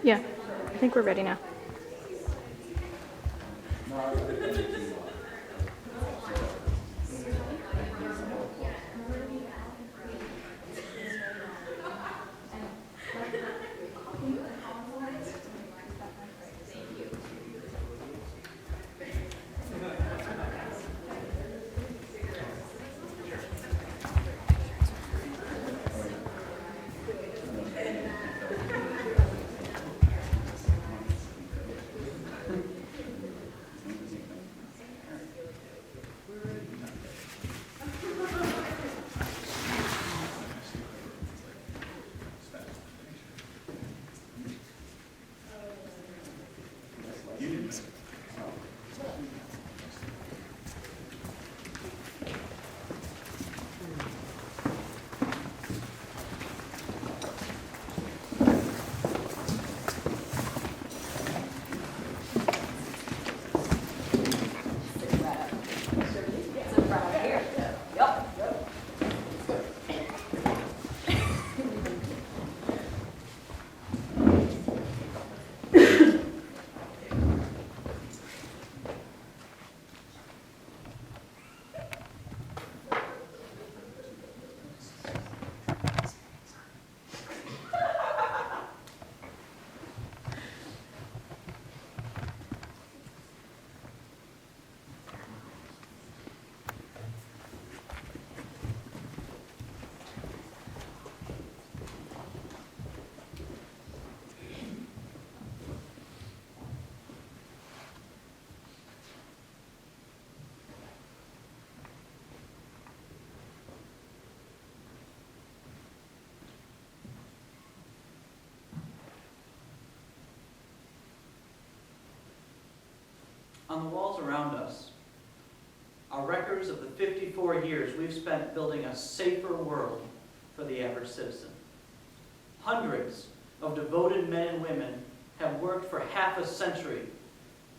Yeah, I think we're ready now. On the walls around us are records of the 54 years we've spent building a safer world for the average citizen. Hundreds of devoted men and women have worked for half a century,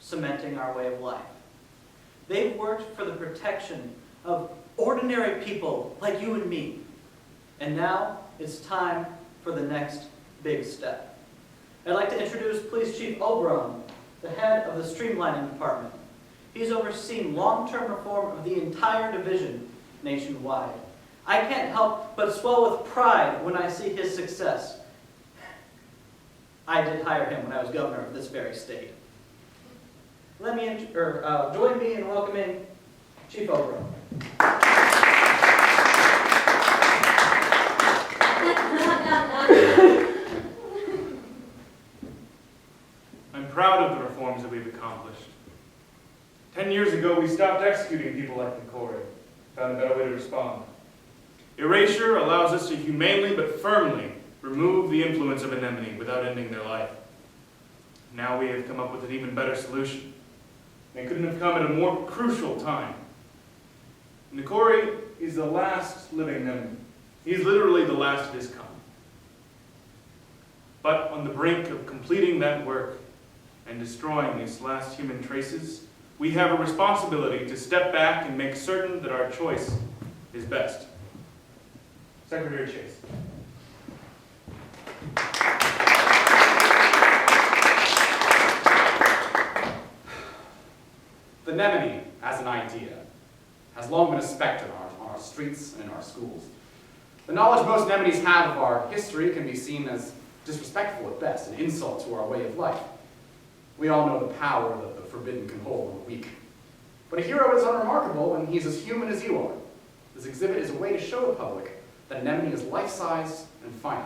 cementing our way of life. They've worked for the protection of ordinary people like you and me. And now it's time for the next big step. I'd like to introduce Police Chief Oberon, the head of the streamlining department. He's overseen long-term reform of the entire division nationwide. I can't help but swell with pride when I see his success. I did hire him when I was governor of this very state. Join me in welcoming Chief Oberon. I'm proud of the reforms that we've accomplished. 10 years ago, we stopped executing people like Mnemone, found a better way to respond. Erasure allows us to humanely but firmly remove the influence of Mnemone without ending their life. Now we have come up with an even better solution. It couldn't have come at a more crucial time. Mnemone is the last living Mnemone. He's literally the last of his kind. But on the brink of completing that work and destroying these last human traces, we have a responsibility to step back and make certain that our choice is best. Secretary Chase. The Mnemone, as an idea, has long been a specter on our streets and in our schools. The knowledge most Mnemones have of our history can be seen as disrespectful at best, an insult to our way of life. We all know the power that the forbidden can hold on the weak. But a hero is unremarkable when he's as human as you are. This exhibit is a way to show the public that Mnemone is life-sized and finite.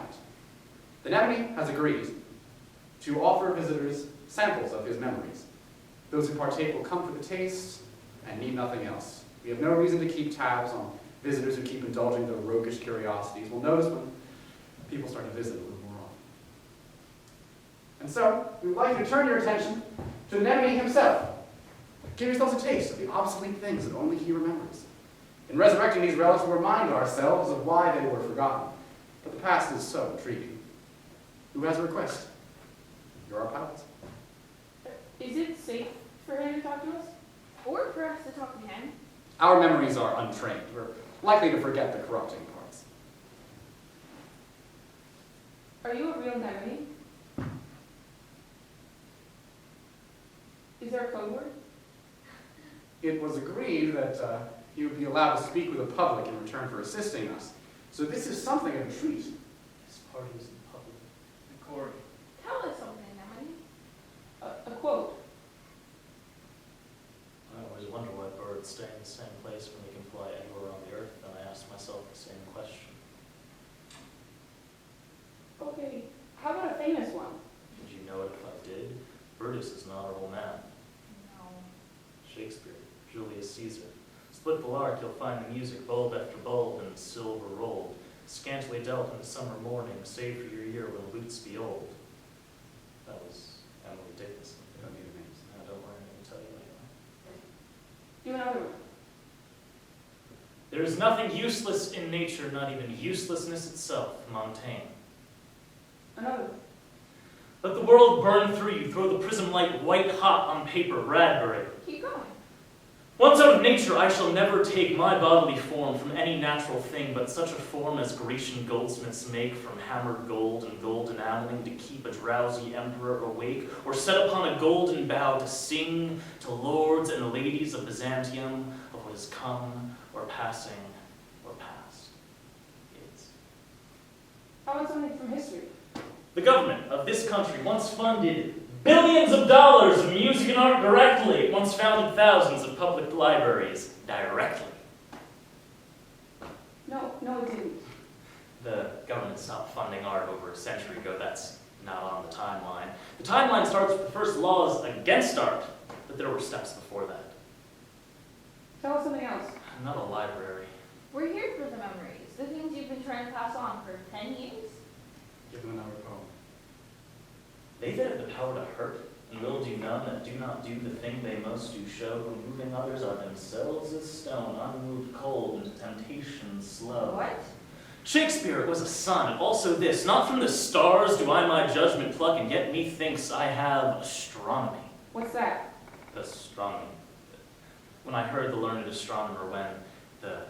The Mnemone has agreed to offer visitors samples of his memories. Those who partake will come for the taste and need nothing else. We have no reason to keep tabs on visitors who keep indulging their roguish curiosities. We'll notice when people start to visit a little more often. And so, we would like you to turn your attention to Mnemone himself. Give yourselves a taste of the obsolete things that only he remembers. In resurrecting these relics, we'll remind ourselves of why they were forgotten. But the past is so intriguing. Who has a request? You're our pilots. Is it safe for him to talk to us? Or for us to talk to him? Our memories are untrained. We're likely to forget the corrupting parts. Are you a real Mnemone? Is there a code word? It was agreed that he would be allowed to speak with the public in return for assisting us. So this is something of a treat. This party is in public. Corey. Tell us something, Emily. A quote. I always wonder why birds stay in the same place when they can fly anywhere on the earth, and I ask myself the same question. Okay, how about a famous one? Would you know it if I did? Brutus is an honorable man. No. Shakespeare, Julius Caesar. Split the lark, you'll find the music bulb after bulb and silver rolled, scantily dealt in the summer morning, save for your year when lutes be old. That was Emily Dickinson. We don't need names. Now, don't worry, I'm going to tell you later. Do another one. There is nothing useless in nature, not even uselessness itself, Montaigne. Another one. Let the world burn through you, throw the prism light white hot on paper, Bradbury. Keep going. Once out of nature, I shall never take my bodily form from any natural thing, but such a form as Grecian goldsmiths make from hammered gold and gold enameling to keep a drowsy emperor awake, or set upon a golden bough to sing to lords and ladies of Byzantium of what is come, or passing, or past. Is. How about something from history? The government of this country once funded billions of dollars of music and art directly. It once founded thousands of public libraries directly. No, it didn't. The government stopped funding art over a century ago. That's not on the timeline. The timeline starts with the first laws against art, but there were steps before that. Tell us something else. Not a library. We're here for the memories, the things you've been trying to pass on for 10 years. Give them another poem. They that have the power to hurt, and will do none that do not do the thing they most do show, who moving others are themselves as stone, unmoved, cold, and to temptation slow. What? Shakespeare was a son, also this, not from the stars do I my judgment pluck, and yet methinks I have astronomy. What's that? Astronomy. When I heard the learned astronomer, when the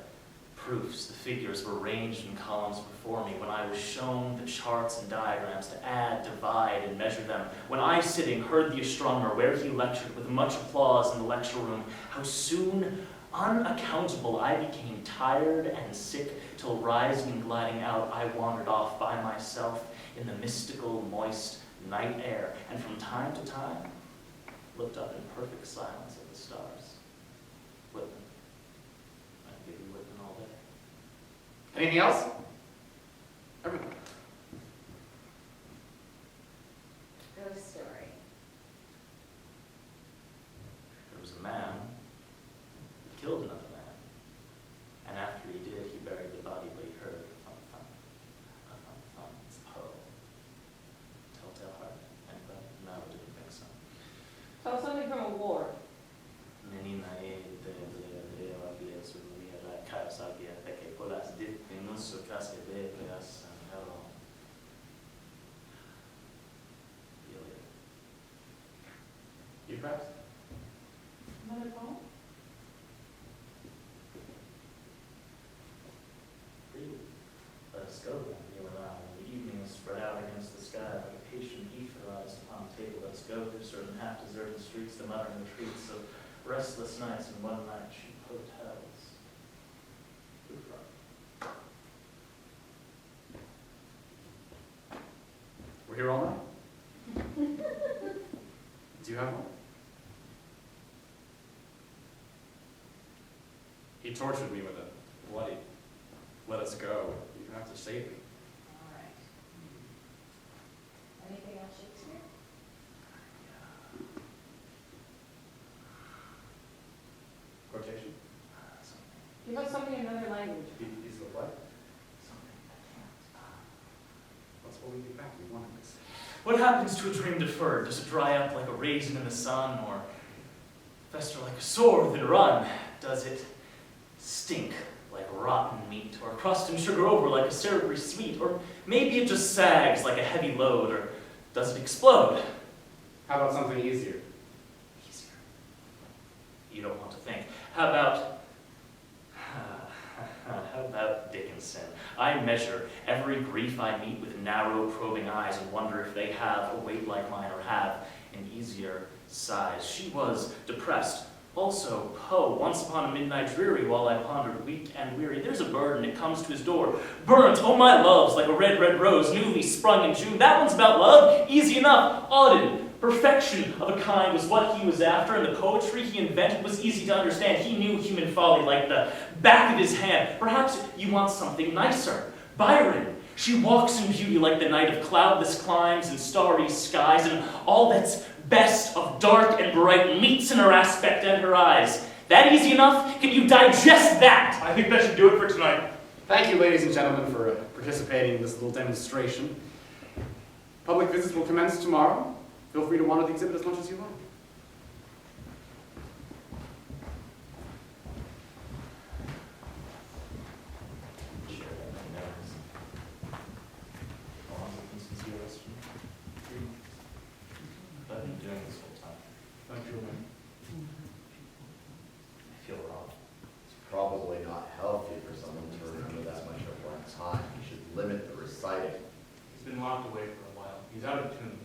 proofs, the figures were ranged in columns before me, when I was shown the charts and diagrams to add, divide, and measure them, when I, sitting, heard the astronomer where he lectured with much applause in the lecture room, how soon, unaccountable, I became tired and sick, till rising and gliding out, I wandered off by myself in the mystical, moist night air, and from time to time, looked up in perfect silence at the stars. Whitman. I'd give you Whitman all day. Anything else? Everything. Ghost story. There was a man who killed another man, and after he did, he buried the body, but he heard a thump thump, a thump thump. It's a poe. Telltale heart. Anybody? No, I didn't think so. Tell us something from a war. Menina e de avia sulla la casa via perché polas dit in non so case veas and hello. You perhaps? Another poem? Freely. Let us go then, you and I. When the evening is spread out against the sky like a patient ether lies upon the table, let us go through certain half-deserted streets, the muttering retreats of restless nights and one-night cheap hotels. Who from? We're here all night. Do you have one? He tortured me with a bloody, let us go. You have to save me. All right. Anything else, Shakespeare? Quotation? Something. Give us something in another language. Piece of the play? Something I can't. Let's hold you back. We wanted this. What happens to a dream deferred? Does it dry up like a raisin in the sun, or fester like a sore within a run? Does it stink like rotten meat, or crust and sugar over like a syrupy sweet? Or maybe it just sags like a heavy load, or does it explode? How about something easier? Easier. You don't want to think. How about Dickinson? I measure every grief I meet with narrow, probing eyes and wonder if they have a weight like mine or have an easier sighs. She was depressed. Also, Poe, once upon a midnight dreary, while I pondered weak and weary, there's a bird and it comes to his door. Burnt, oh my loves, like a red, red rose, newly sprung in June. That one's about love, easy enough. Auden, perfection of a kind was what he was after, and the poetry he invented was easy to understand. He knew human folly like the back of his hand. Perhaps you want something nicer. Byron, she walks in beauty like the night of cloudless climes and starry skies, and all that's best of dark and bright meets in her aspect and her eyes. That easy enough? Can you digest that? I think that should do it for tonight. Thank you, ladies and gentlemen, for participating in this little demonstration. Public visits will commence tomorrow. Feel free to wander the exhibit as much as you like. Sure, everybody knows. How long has it been since you arrested me? 3 months. I've been doing this whole time. Not sure when. I feel wrong. It's probably not healthy for someone to remember that much at one time. You should limit the reciting. He's been locked away for a while. He's out of tune.